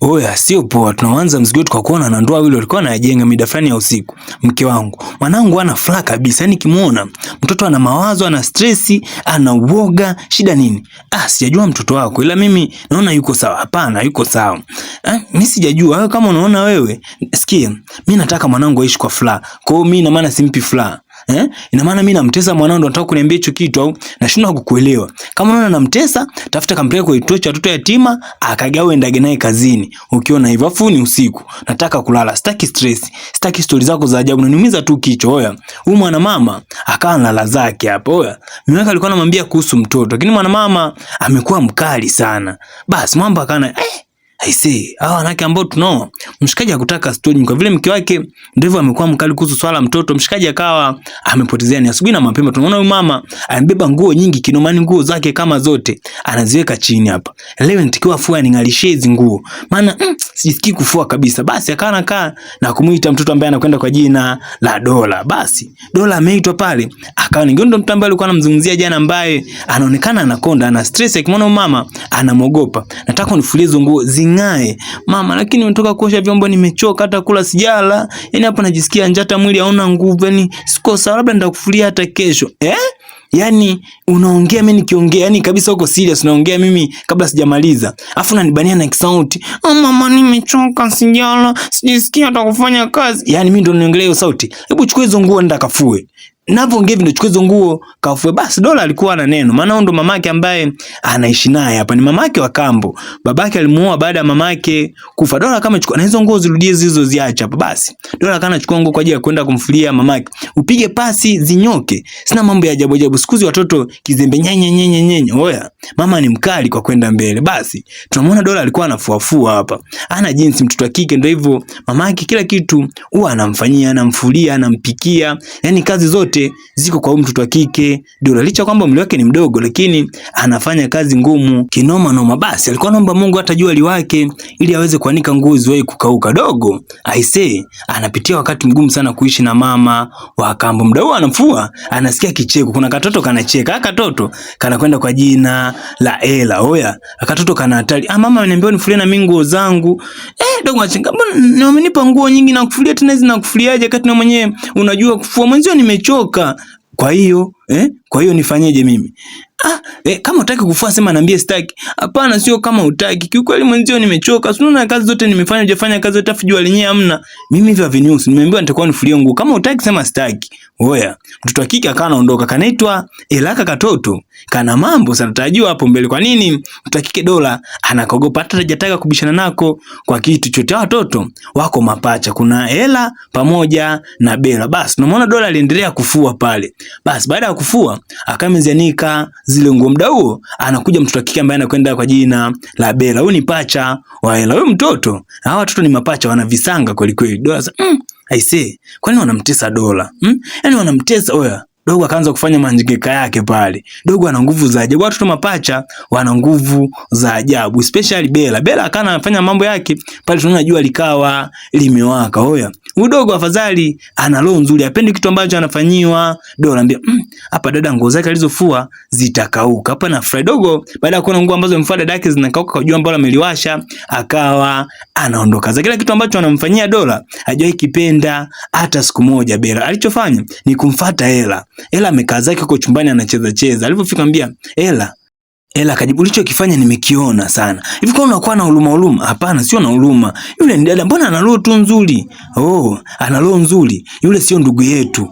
Oya, sio poa. Tunaanza mzigo wetu kwa kuona na ndoa wile walikuwa wanajenga mida fulani ya usiku. Mke wangu, mwanangu ana furaha kabisa. Yaani kimuona mtoto ana mawazo, ana stresi, ana uoga, shida nini? Sijajua mtoto wako, ila mimi naona yuko sawa. Hapana, yuko sawa. Mimi sijajua. Wewe kama unaona wewe, sikia. Mimi nataka mwanangu aishi kwa furaha. Kwa hiyo mimi na maana simpi furaha. Ina maana mimi namtesa mwanangu, nataka kuniambia hicho kitu au nashindwa kukuelewa. Kama unaona namtesa, tafuta kampeleka kwa kituo cha watoto yatima, akagawe ndage naye kazini. Ukiona hivyo, afu ni usiku. Nataka kulala, sitaki stress, sitaki stories zako za ajabu, unaniumiza tu kichwa. Oya, huyu mwana mama akawa analala zake hapo. Oya, mimi alikuwa anamwambia kuhusu mtoto, lakini mwana mama amekuwa mkali sana. Basi mambo akana hawa wanawake ambao tunao, mshikaji hakutaka story kwa vile mke wake ndivyo amekuwa mkali kuhusu swala mtoto. Mshikaji akawa amepotezea ni asubuhi na mapema. Tunaona huyu mama amebeba nguo nyingi kinomani, nguo zake kama zote anaziweka chini hapa. Leo nitakiwa afua ningalishie hizo nguo, maana sijisikii kufua kabisa. Basi akakaa na kumuita mtoto ambaye anakwenda kwa jina la Dola. Basi Dola ameitwa pale, akawa ni ndo mtu ambaye alikuwa anamzungumzia jana, ambaye anaonekana anakonda, ana stress. Akimwona mama anamogopa, nataka unifulie hizo nguo ngae mama, lakini nimetoka kuosha vyombo, nimechoka, hata kula sijala. Yaani hapa najisikia njaa, hata mwili hauna nguvu, yani siko sawa, labda nitakufulia hata kesho. Yaani unaongea mimi nikiongea, yani kabisa uko serious unaongea mimi kabla sijamaliza. Afu unanibania na sauti. Mama nimechoka, sijala, sijisikia hata kufanya kazi. Yaani mimi ndo niongelea hiyo sauti. Hebu chukua hizo nguo nenda kafue. Navyoongea hivi ndo chukua hizo nguo kafue. Basi Dola alikuwa na neno, maana ndo mamake ambaye anaishi naye hapa, ni mamake wa kambo. Babake alimuoa baada ya mamake kufa. Dola kama chukua na hizo nguo zirudie zizo ziacha hapa. Basi Dola kana chukua nguo kwa ajili ya kwenda kumfulia mamake. Upige pasi zinyoke. Sina mambo ya ajabu ajabu. Siku hizi watoto kizembe nyenye. Oya, mama ni mkali kwa kwenda mbele. Basi tunamwona Dola alikuwa anafuafua hapa. Ana jinsi mtoto wa kike ndio hivyo. Mamake kila kitu huwa anamfanyia, anamfulia, anampikia. Yaani kazi zote ziko kwa mtoto wa kike Dola. Licha kwamba umri wake ni mdogo, lakini anafanya kazi ngumu kinoma noma. Basi alikuwa anaomba Mungu hata jua liwake ili aweze kuanika nguo ziwahi kukauka. Dogo anapitia wakati mgumu sana kuishi na mama wa kambo. Muda huo anafua, anasikia kicheko. Kuna katoto kanacheka. Katoto kanakwenda kwa jina la Ela. Oya, katoto kana hatari. Mama ananiambia nifulie na mimi nguo zangu. Dogo achenga, mbona wamenipa nguo nyingi na kufulia tena hizi, na kufuliaje kati na mwenyewe unajua kufua, mwenzio nimechoka. Kwa hiyo nifanyeje mimi? Kama utaki kufua sema niambie sitaki. Hapana, sio kama utaki. Kiukweli mwenzio nimechoka. Unaona kazi zote nimefanya, hujafanya kazi zote, afijua lenyewe hamna. Mimi hivi havinihusu. Nimeambiwa nitakuwa nifulie nguo. Kama utaki sema sitaki. Oya, mtoto wa kike akawa anaondoka. Kanaitwa Elaka katoto. Kana mambo sana tajua hapo mbele. Kwa nini mtoto wa kike Dola anakogopa, hata hajataka kubishana nako kwa kitu chochote. Watoto wako mapacha. Kuna Ela pamoja na Bela. Basi tunamwona Dola aliendelea kufua pale. Basi baada ya kufua akamezianika zile nguo. Muda huo anakuja mtoto wa kike ambaye anakwenda kwa jina la Bela. Huyu ni pacha wa Ela. Huyu mtoto, hawa watoto ni mapacha, wana visanga kweli kweli. Dola kwa nini wanamtesa Dola? Yaani wanamtesa. Oya, Dogo akaanza kufanya manjigeka yake pale. Dogo ana nguvu za ajabu. Watoto mapacha wana nguvu za ajabu, especially Bela. Bela akana anafanya mambo yake pale, tunaona jua likawa limewaka. Oya, udogo afadhali ana roho nzuri, apendi kitu ambacho anafanyiwa. Dola anambia hapa dada nguo zake alizofua zitakauka. Hapa na Fred Dogo baada ya kuona nguo ambazo amemfua dada yake zinakauka kwa jua ambalo ameliwasha, akawa anaondoka. Za kila kitu ambacho anamfanyia Dola hajawahi kipenda hata siku moja. Bela alichofanya ni kumfuata Ela. Ela amekaa zake huko chumbani anacheza. Alipofika ambia Ela akajibu, ulichokifanya nimekiona sana. Hivi kwa unakuwa na huruma? Hapana, sio na huruma. Yule ni dada, mbona ana roho tu nzuri? Ana roho nzuri. Yule sio ndugu yetu.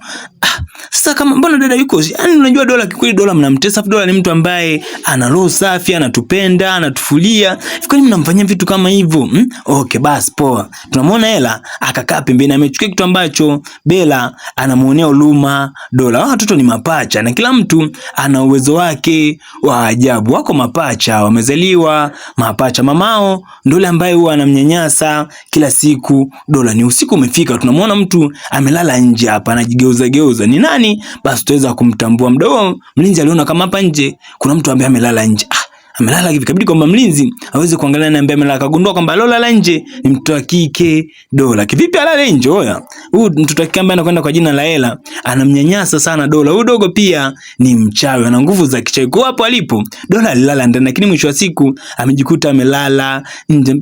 Sasa kama mbona dada yuko, yani unajua Dola kikweli, Dola mnamtesa. Dola ni mtu ambaye ana roho safi, anatupenda, anatufulia. Kwa nini mnamfanyia vitu kama hivyo? Okay, basi poa. Tunamwona Ela akakaa pembeni, amechukua kitu ambacho Bela anamuonea huruma Dola. Watoto ni mapacha na kila mtu ana uwezo wake wa ajabu. Wako mapacha, wamezaliwa mapacha. Mamao ndio yule ambaye huwa anamnyanyasa kila siku Dola. Ni usiku umefika, tunamwona mtu amelala nje hapa anajigeuza. Ni nani? Basi tutaweza kumtambua. Mdogo mlinzi aliona kama hapa nje kuna mtu ambaye amelala nje. Amelala hivi, kabidi kwamba mlinzi aweze kuangalia na ambaye amelala. Kagundua kwamba alolala nje ni mtoto wa kike Dola. Kivipi alale nje? Oya, huyu mtoto wa kike ambaye anakwenda kwa jina la Ela anamnyanyasa sana Dola. Huyu dogo pia ni mchawi, ana nguvu za kichawi. Kwa hapo alipo Dola alilala ndani, lakini mwisho wa siku amejikuta amelala nje.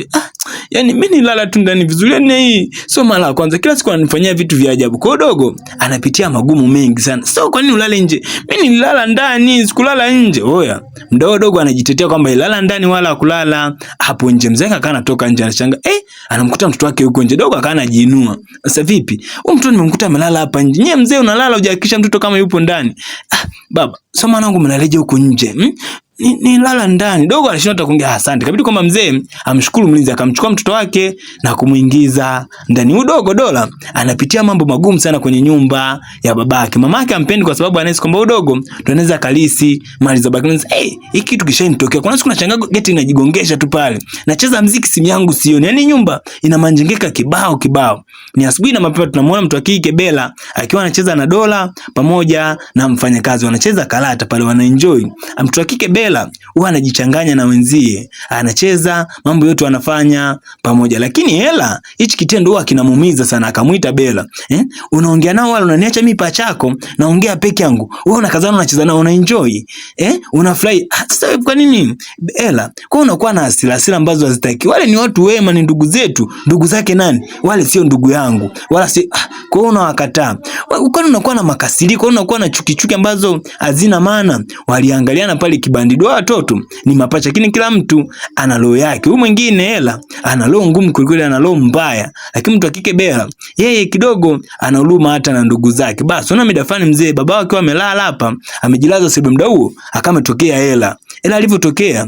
yani mimi nilala tu ndani vizuri. Yani hii sio mara ya kwanza, kila siku ananifanyia vitu vya ajabu. Kwa dogo anapitia magumu mengi sana. Sio kwa nini ulale nje? Mimi nilala ndani, sikulala nje. Oya, mdogo anajitetea kwamba ilala ndani wala kulala hapo nje. Mzee akawa anatoka nje anashanga, anamkuta mtoto wake huko nje. Dogo akawa anajiinua. Sasa vipi? Huyu mtoto nimemkuta amelala hapa nje. Nyie mzee unalala hujakisha mtoto kama yupo ndani. Baba, sio mwanangu mnaleje huko nje? Ni lala ndani. Dogo alishinda hata kuongea asante. Kabidi kwamba mzee amshukuru mlinzi, akamchukua mtoto wake na kumuingiza ndani. Dogo Dola anapitia mambo magumu sana kwenye nyumba ya babake. Mamake ampendi kwa sababu anahisi kwamba dogo ndio anaweza kalisi mali za babake. Hiki kitu kishanitokea. Kuna siku nashangaa geti inajigongesha tu pale. Nacheza muziki simu yangu sioni. Yaani nyumba ina manjengeka kibao. Ni asubuhi na mapema tunamwona mtu wa kike Bella akiwa anacheza na Dola pamoja na mfanyakazi. Wanacheza karata pale, wanaenjoy. Mtu wa kike Bella huwa anajichanganya na wenzie, anacheza mambo yote wanafanya pamoja, lakini Ella hichi kitendo huwa kinamuumiza sana. Akamuita Bella, unaongea nao wala unaniacha mimi pachako, naongea peke yangu, wewe unakazana unacheza nao, unaenjoy, unafurahi. Sasa kwa nini Ella? Kwa unakuwa na hasira ambazo hazitaki. Wale ni watu wema, ni ndugu zetu. Ndugu zake nani? Wale sio ndugu yangu wala si. Kwa hiyo unawakataa. Kwani unakuwa na makasiriko, unakuwa na chuki ambazo hazina maana. Waliangaliana pale kibandi. Watoto ni mapacha, lakini kila mtu ana roho yake. Huyu mwingine Ella ana roho ngumu kuliko, ana roho mbaya, lakini mtu akike Bella yeye kidogo ana huruma hata na ndugu zake. Basi una midafani mzee baba wake amelala hapa, amejilaza sebe muda huo, akametokea Ella. Alivyotokea,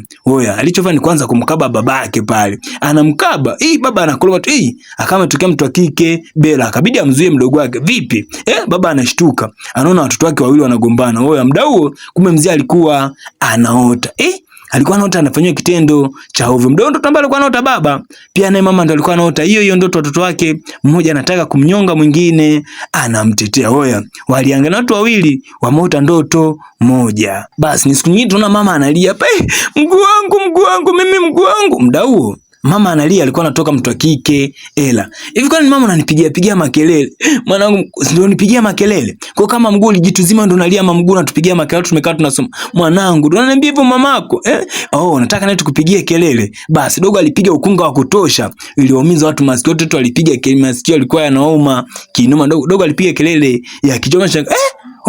alichofanya ni kwanza kumkaba babake pale. Anamkaba, baba anakoloma tu, akametokea mtu akike Bella, akabidi amzuie mdogo wake. Vipi? Baba anashtuka. Anaona watoto wake wawili wanagombana. Muda huo kumbe mzee alikuwa anaota. Alikuwa anaota anafanywa kitendo cha ovyo. Mdogo ndo ambaye alikuwa anaota baba. Pia naye mama ndo alikuwa anaota hiyo ndoto watoto wake. Mmoja anataka kumnyonga, mwingine anamtetea. Waliangana watu wawili wameota ndoto moja. Basi ni siku nyingine tunaona mama analia. Mguu wangu, mimi mguu wangu. Muda huo mama analia, alikuwa anatoka mtu wa kike Ella. Hivi kwani mama unanipigia makelele? Mwanangu ndio nipigia makelele. Kwa kama mguu lijituzima ndo nalia, mama mguu unatupigia makelele, tumekaa tunasoma. Mwanangu, ndio unaniambia hivyo mamako? Nataka naye tukupigie kelele. Basi dogo alipiga ukunga wa kutosha. Iliwaumiza watu masikio, watoto walipiga kelele, masikio yalikuwa yanauma kinoma. Dogo alipiga kelele ya kichoma.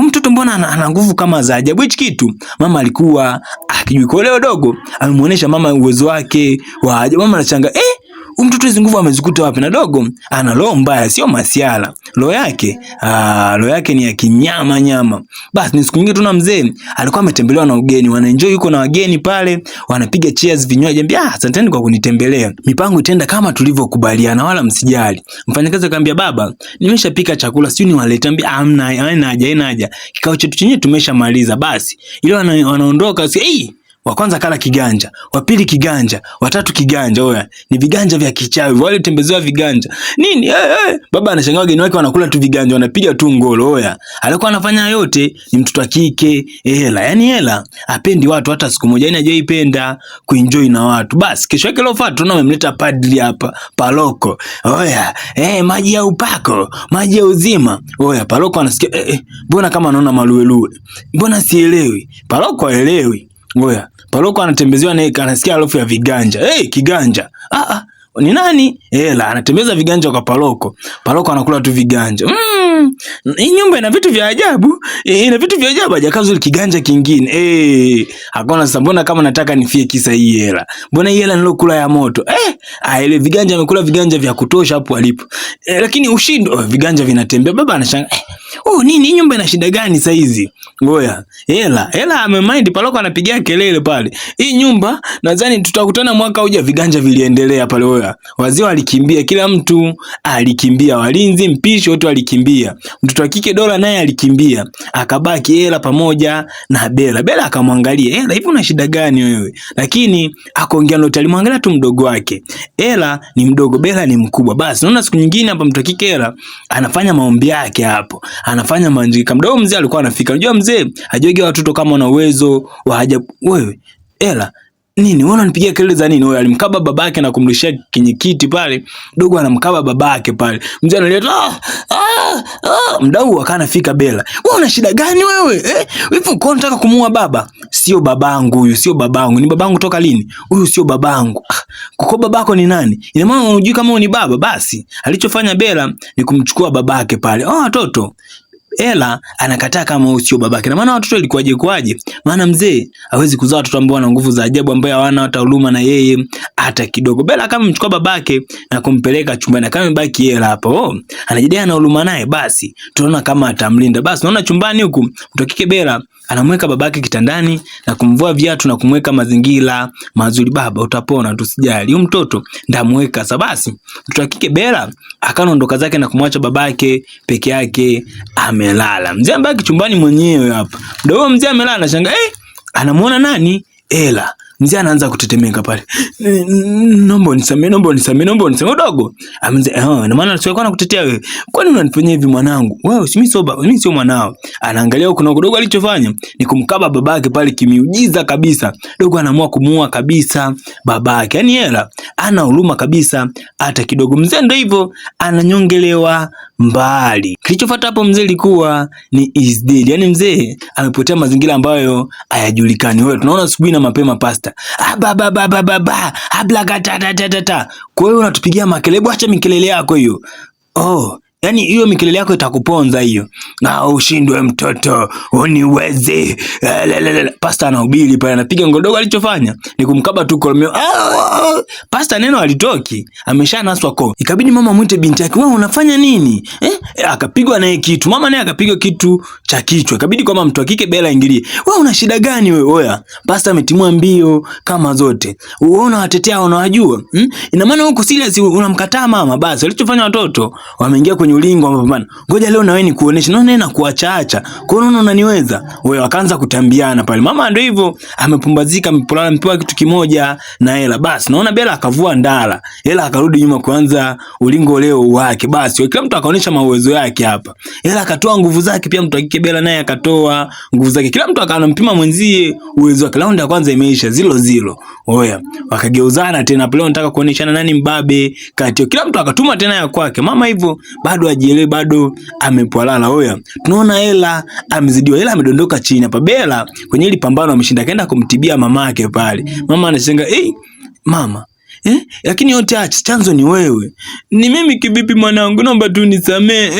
Mtoto mbona ana nguvu kama za ajabu? Hichi kitu mama alikuwa akijui. Kwa leo dogo amemuonesha mama uwezo wake wa ajabu. Mama anachanga, mtoto hizo nguvu amezikuta wapi? Na dogo ana roho mbaya, sio masiala. Roho yake ni ya kinyama. Basi ni siku nyingine tuna mzee alikuwa ametembelewa na ugeni, wanaenjoy yuko na wageni pale, wanapiga cheers, vinywaji. Asanteni kwa kunitembelea, mipango itenda kama tulivyokubaliana, wala msijali. Mfanyakazi akamwambia baba, nimeshapika chakula, sio niwalete. Haina haja, kikao chetu chenyewe tumeshamaliza. Basi ile wanaondoka, wa kwanza kala kiganja, wa pili kiganja, wa tatu kiganja. Ni viganja vya kichawi, wale tembezewa viganja. Nini? Baba anashangaa wageni wake wanakula tu viganja, wanapiga tu ngolo. Alikuwa anafanya yote ni mtoto wa kike Ella. Yaani Ella apendi watu hata siku moja, hajaipenda kuenjoy na watu. Basi kesho yake lofa tunaona wamemleta padri hapa, Paroko. Maji ya upako, maji ya uzima. Paroko anasikia mbona kama anaona maluelue. Mbona sielewi? Paroko haelewi. Paroko anatembezewa naye, anasikia harufu ya viganja. Kiganja. Ni nani? Ella anatembeza viganja kwa Paroko. Paroko anakula tu viganja. Hii nyumba ina vitu vya ajabu. Hajakazo kiganja kingine. Akaona sasa, mbona kama nataka nifie kisa hii Ella. Mbona hii Ella nilokula ya moto? Ile viganja amekula viganja vya kutosha hapo alipo. Lakini ushindo viganja vinatembea. Baba anashangaa. Nini nyumba ina shida gani saa hizi? Ella amemind. Paroko anapigia kelele pale. Hii nyumba nadhani tutakutana mwaka ujao. Viganja viliendelea pale. Wazee walikimbia, kila mtu alikimbia, walinzi, mpishi, wote walikimbia. Mtoto wa kike Dola naye alikimbia, akabaki Ella pamoja na Bella. Bella akamwangalia, Ella, hivi una shida gani wewe? Lakini akaongea na alimwangalia tu mdogo wake. Ella ni mdogo, Bella ni mkubwa. Basi naona siku nyingine hapa mtoto wa kike Ella anafanya maombi yake hapo, anafanya manjika. Mdogo mzee alikuwa anafika. Unajua mzee hajogi watoto kama wana uwezo wa ajabu. Wewe Ella, Nini? Wewe unanipigia kelele za nini? Wewe alimkaba babake na kumlishia kwenye kiti pale. Dogo anamkaba babake pale. Mzee analeta mdau akanafika Bella. Wewe una shida gani wewe? Hivi uko unataka kumuua baba? Sio babangu huyu, sio babangu. Ni babangu toka lini? Huyu sio babangu. Kuko babako ni nani? Ina maana unajui kama wewe ni baba? Basi alichofanya Bella ni kumchukua babake pale. Watoto Ela anakataa kama huyu sio babake. Na maana watoto ilikuwaje kwaje? Maana mzee hawezi kuzaa watoto ambao wana nguvu za ajabu ambao hawana hata huruma na yeye hata kidogo. Bella kama mchukua babake na kumpeleka chumbani kama mbaki Ela hapo. Anajidai ana huruma naye, basi tunaona kama atamlinda. Basi naona chumbani huku mtoto kike Bella anamweka babake kitandani na kumvua viatu na kumweka mazingira mazuri. Baba utapona, tusijali. Huyu mtoto ndamweka. Sasa basi mtoto kike Bella akaondoka zake na kumwacha babake peke yake amelala. Mzee ambaki chumbani mwenyewe hapa. Ndio mzee amelala anashangaa anamuona nani? Ela. Mzee anaanza kutetemeka pale. Naomba unisamee, naomba unisamee, naomba unisamee dogo. Mzee na maana sio kwa nakutetea wewe. Kwani unanifanyia hivi mwanangu? Wewe mimi sio mwanao. Anaangalia huko na dogo alichofanya ni kumkaba babake pale kimiujiza kabisa. Dogo anaamua kumuua kabisa babake. Yaani Ela ana huruma kabisa hata kidogo. Mzee ndio hivyo ananyongelewa mbali. Kilichofuata hapo mzee ilikuwa ni is dead. Yaani mzee amepotea mazingira ambayo hayajulikani. Wewe tunaona asubuhi na mapema pasta. Ablagatatata. Kwa hiyo unatupigia makelele, acha mikelele yako hiyo. Yaani hiyo mikelele yako itakuponza hiyo. Na ushindwe mtoto, uniweze. Pasta anahubiri pale, anapiga ngodogo alichofanya ni kumkaba tu kolmeo. Pasta neno alitoki, ameshanaswa ko. Ikabidi mama mwite binti yake, wewe unafanya nini? Akapigwa naye kitu. Mama naye akapigwa kitu cha kichwa. Ikabidi kwa mama mtu akike Bella ingilie. Wewe una shida gani wewe? Oya, pasta ametimua mbio kama zote. Uona watetea unawajua? Ina maana huko serious unamkataa mama. Basi alichofanya watoto wameingia kwenye ulingo wa mapambano. Ngoja leo na wewe nikuoneshe. Naona na kuachaacha. Kwa nini unaniweza? Wewe wakaanza kutambiana pale. Mama ndio hivyo amepumbazika, amepolala mpewa kitu kimoja na Ela. Basi naona Bella akavua ndala. Ela akarudi nyuma kuanza ulingo leo wake. Basi kila mtu akaonesha mawezo yake hapa. Ela akatoa nguvu zake, pia mtu akike Bella naye akatoa nguvu zake. Kila mtu akaanampima mwenzie uwezo wake. Raundi ya kwanza imeisha 0-0. Oya, wakageuzana tena pale wanataka kuoneshana nani mbabe kati. Kila mtu akatuma tena ya kwake. Mama hivyo bado ajielewe, bado amepwalala. Oya, tunaona Ela amezidiwa. Ela amedondoka chini hapa. Bella kwenye ile pambano ameshinda, kaenda kumtibia mamake pale. Mama anashangaa, mama lakini yote acha, chanzo ni wewe. Ni mimi kibibi mwanangu, naomba tu nisamee.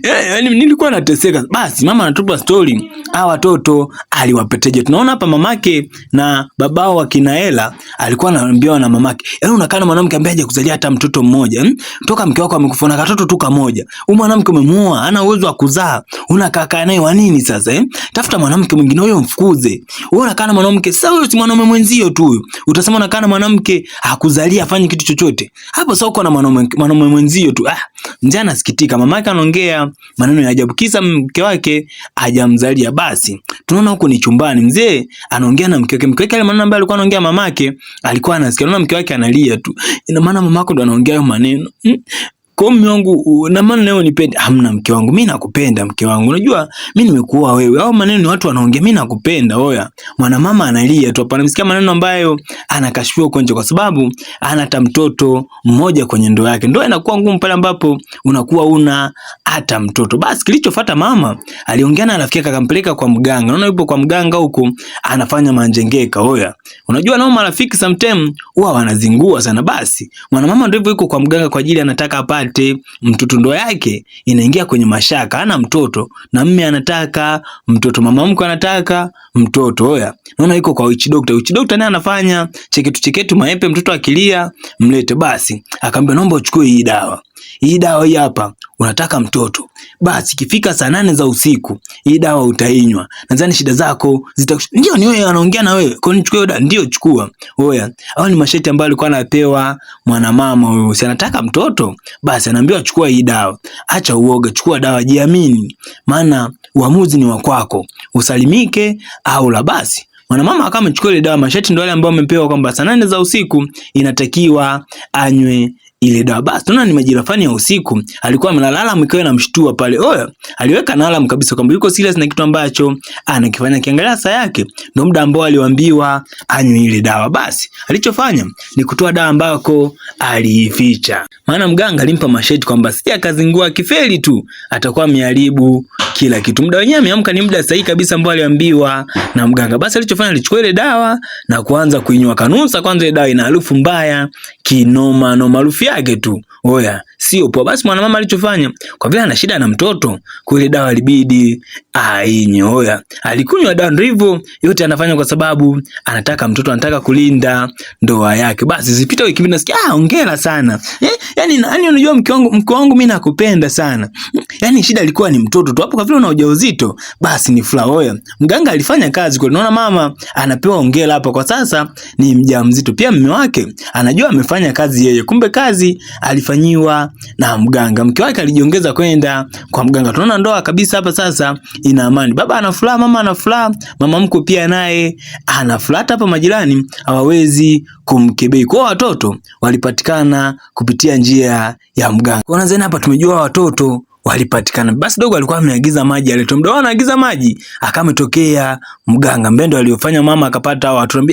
Yaani nilikuwa nateseka. Basi mama anatupa story. Hawa watoto aliwapeteje. Tunaona hapa mamake na babao wa kina Ela alikuwa anaambiwa na mamake, yaani unakaa na mwanamke ambaye hajakuzalia hata mtoto mmoja. Toka mke wako amekufa na katoto tu kamoja. Huyu mwanamke umemuoa, hana uwezo wa kuzaa. Unakaa naye wa nini sasa? Tafuta mwanamke mwingine huyo mfukuze. Wewe unakaa na mwanamke, sasa huyo si mwanaume mwenzio tu huyo. Utasema unakaa na mwanamke hakuzalia afanye kitu chochote. Hapo sasa uko na mwanaume mwenzio tu. Mzee anasikitika. Mamake anaongea maneno ya ajabu, kisa mke wake hajamzalia. Basi tunaona huko ni chumbani, mzee anaongea na mke wake. Mke wake ile maneno ambayo alikuwa anaongea mamake alikuwa anasikia. Tunaona mke wake analia tu. Ina maana mamako ndo anaongea hayo maneno. Kwa mume wangu na maana leo nipende. Hamna mke wangu, mimi nakupenda mke wangu. Unajua mimi nimekuoa wewe. Hao maneno ni watu wanaongea, mimi nakupenda. Oya, mwana mama analia tu hapa. Anamsikia maneno ambayo anakashifiwa huko nje kwa sababu hata mtoto mmoja kwenye ndoa yake. Ndoa inakuwa ngumu pale ambapo unakuwa una hata mtoto. Basi kilichofuata mama aliongea na rafiki yake akampeleka kwa mganga. Unaona yupo kwa mganga huko anafanya manjengeka. Oya, unajua nao marafiki sometimes huwa wanazingua sana. Basi mwana mama ndio yuko kwa mganga kwa ajili anataka apate mtoto. Ndoa yake inaingia kwenye mashaka, ana mtoto na mume anataka mtoto, mama mkwe anataka mtoto. Oya, naona yuko kwa witch doctor. Witch doctor naye anafanya cheketu maepe, mtoto akilia mlete. Basi akamwambia naomba uchukue hii dawa. Hii dawa hii hapa, unataka mtoto. Basi ikifika saa 8 za usiku, hii dawa utainywa. Nadhani shida zako ndio ni wewe anaongea na wewe. Kwa nini chukue dawa? Ndio chukua. Oya, hao ni masharti ambayo alikuwa anapewa mwanamama huyo. Si anataka mtoto? Basi anaambiwa chukua hii dawa. Acha uoga, chukua dawa, jiamini. Maana uamuzi ni wa kwako. Usalimike au la. Basi mwanamama akawa amechukua ile dawa. Masharti ndio wale ambao amepewa kwamba saa 8 za usiku inatakiwa anywe ile dawa. Basi tunaona ni majira fulani ya usiku, alikuwa amelala, mkewe anamshtua pale. Oya, aliweka na alarm kabisa kwamba yuko serious na kitu ambacho anakifanya. Kiangalia saa yake ndio muda ambao aliambiwa anywe ile dawa. Basi alichofanya ni kutoa dawa ambako aliificha. Maana mganga alimpa masheti kwamba sija akazingua, kifeli tu atakuwa ameharibu kila kitu. Muda wenyewe ameamka ni muda sahihi kabisa ambao aliambiwa na mganga. Basi alichofanya alichukua ile dawa na kuanza kuinywa. Kanusa kwanza ile dawa ina harufu mbaya kinoma noma, harufu yake tu oya sio poa. Basi mwanamama alichofanya, kwa vile ana shida na mtoto, kwa ile dawa ilibidi ainywe. Oya, alikunywa dawa, ndio hivyo yote anafanya kwa sababu anataka mtoto, anataka kulinda ndoa yake. Basi zipita wiki mbili, nasikia hongera sana. Yani unajua mke wangu mimi nakupenda sana. Yani shida ilikuwa ni mtoto tu hapo, kwa vile una ujauzito basi ni furaha. Oya, mganga alifanya kazi kwa, unaona mama anapewa hongera hapa, kwa sasa ni mjamzito. Pia mume wake anajua amefanya kazi yeye, kumbe kazi alifanyiwa na mganga. Mke wake alijiongeza kwenda kwa mganga. Tunaona ndoa kabisa hapa sasa ina amani. Baba ana furaha, mama ana furaha, mama mko pia naye ana furaha. Hapa majirani hawawezi kumkebei. Kwa watoto walipatikana kupitia njia ya mganga. Kwa nadhani hapa tumejua watoto walipatikana. Basi dogo alikuwa ameagiza maji, aletwa. Mdogo anaagiza maji, akametokea mganga. Mbendo aliyofanya mama akapata watu.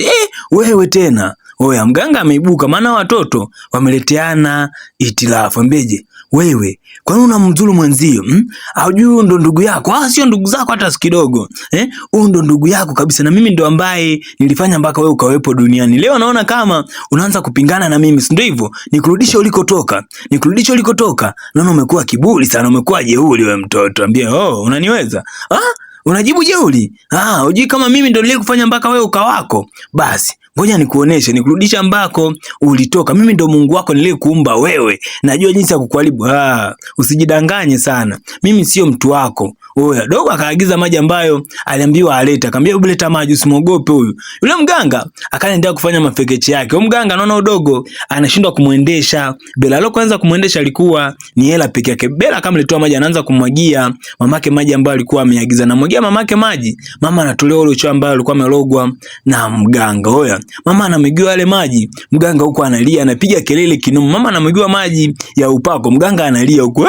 Wewe tena. Oya, mganga ameibuka, maana watoto wameleteana itilafu. Mbeje wewe, kwa nini unamdhuru mwenzio? Hujui ndo ndugu yako? Sio ndugu zako hata kidogo. Huyu ndo ndugu yako kabisa, na mimi ndo ambaye nilifanya mpaka wewe ukawepo duniani. Leo naona kama unaanza kupingana na mimi, si ndio hivyo? Nikurudishe ulikotoka. Naona umekuwa kiburi sana, umekuwa jeuri wewe mtoto. Ambie, unaniweza? Unajibu jeuri? Hujui kama mimi ndo nilikufanya mpaka wewe ukawako? Basi ngoja nikuoneshe, nikurudisha ambako ulitoka. Mimi ndo Mungu wako niliyekuumba wewe. Najua jinsi ya kukuharibu. Usijidanganye sana. Mimi sio mtu wako. Oya, dogo akaagiza maji ambayo aliambiwa aleta. Akamwambia hebu leta maji, usimwogope huyu. Yule mganga akaendelea kufanya mafekechi yake. Huyo mganga anaona udogo anashindwa kumuendesha. Bela aliyoanza kumuendesha alikuwa ni hela peke yake. Bela kama alitoa maji, anaanza kumwagia mamake maji ambayo alikuwa ameagiza. Na mwagia mamake maji, mama anatolea ule uchawi ambao alikuwa amelogwa na mganga. Oya, mama anamwagiwa yale maji, mganga huko analia, anapiga kelele kinoma. Mama anamwagiwa maji ya upako, mganga analia huko.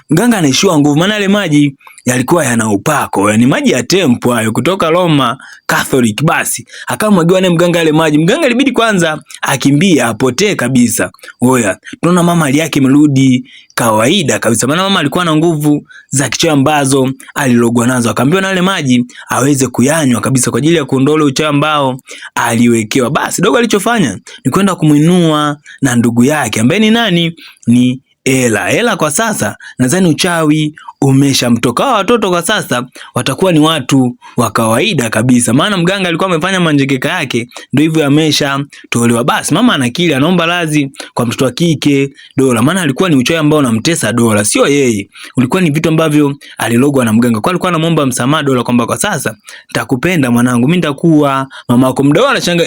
Mganga anaishiwa nguvu, maana yale maji yalikuwa yana upako. Yani maji ya tempo hayo kutoka Roma Catholic. Basi akamwagiwa naye mganga yale maji. Mganga ilibidi kwanza akimbia apotee kabisa. Oya, tunaona mama hali yake imerudi kawaida kabisa, maana mama alikuwa na nguvu za kichawi ambazo alilogwa nazo. Akaambiwa na yale maji aweze kuyanywa kabisa kwa ajili ya kuondoa uchawi ambao aliwekewa. Basi dogo alichofanya ni kwenda kumuinua na ndugu yake ambaye ni nani? Ni Ela kwa sasa nadhani uchawi umeshamtoka. Watoto kwa sasa watakuwa ni watu wa kawaida kabisa, maana mganga alikuwa amefanya manjekeka yake, ndio hivyo ameshatolewa. Basi mama anakili, anaomba radhi kwa mtoto wa kike Dola, maana alikuwa ni uchawi ambao unamtesa Dola, sio yeye. Ulikuwa ni vitu ambavyo alilogwa na mganga. Kwa alikuwa anamuomba msamaha Dola kwamba kwa sasa nitakupenda mwanangu, mimi nitakuwa mama yako. Mdogo anashanga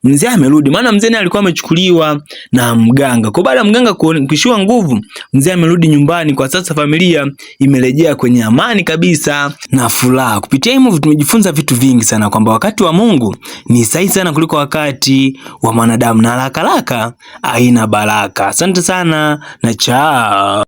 mzee amerudi, maana mzee alikuwa amechukuliwa na mganga. Kwa baada ya mganga kuishiwa nguvu, mzee amerudi nyumbani. Kwa sasa familia imerejea kwenye amani kabisa na furaha. Kupitia hii tumejifunza vitu vingi sana, kwamba wakati wa Mungu ni sahihi sana kuliko wakati wa mwanadamu, na haraka haina baraka. Asante sana na chao.